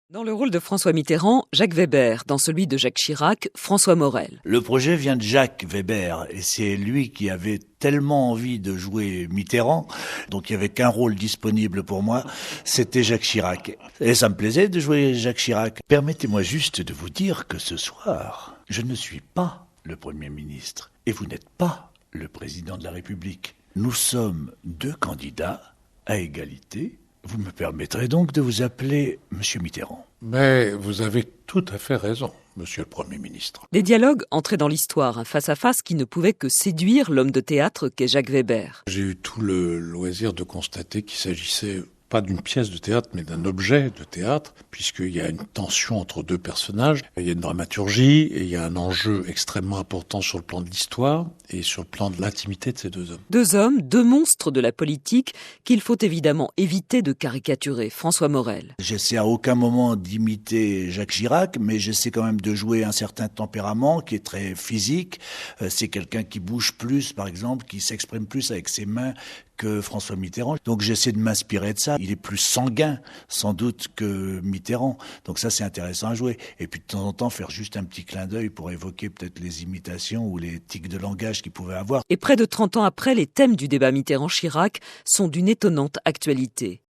Dans le rôle de François Mitterrand, Jacques Weber. Dans celui de Jacques Chirac, François Morel. Le projet vient de Jacques Weber et c'est lui qui avait tellement envie de jouer Mitterrand, donc il n'y avait qu'un rôle disponible pour moi, c'était Jacques Chirac. Et ça me plaisait de jouer Jacques Chirac. Permettez-moi juste de vous dire que ce soir, je ne suis pas le Premier ministre et vous n'êtes pas le Président de la République. Nous sommes deux candidats à égalité. Vous me permettrez donc de vous appeler Monsieur Mitterrand. Mais vous avez tout à fait raison, Monsieur le Premier ministre. Les dialogues entraient dans l'histoire, un face-à-face qui ne pouvait que séduire l'homme de théâtre qu'est Jacques Weber. J'ai eu tout le loisir de constater qu'il s'agissait pas d'une pièce de théâtre, mais d'un objet de théâtre, puisqu'il y a une tension entre deux personnages, il y a une dramaturgie, et il y a un enjeu extrêmement important sur le plan de l'histoire et sur le plan de l'intimité de ces deux hommes. Deux hommes, deux monstres de la politique qu'il faut évidemment éviter de caricaturer. François Morel. J'essaie à aucun moment d'imiter Jacques Chirac, mais j'essaie quand même de jouer un certain tempérament qui est très physique. C'est quelqu'un qui bouge plus, par exemple, qui s'exprime plus avec ses mains que François Mitterrand. Donc j'essaie de m'inspirer de ça. Il est plus sanguin, sans doute, que Mitterrand. Donc ça, c'est intéressant à jouer. Et puis de temps en temps, faire juste un petit clin d'œil pour évoquer peut-être les imitations ou les tics de langage qu'il pouvait avoir. Et près de 30 ans après, les thèmes du débat Mitterrand-Chirac sont d'une étonnante actualité.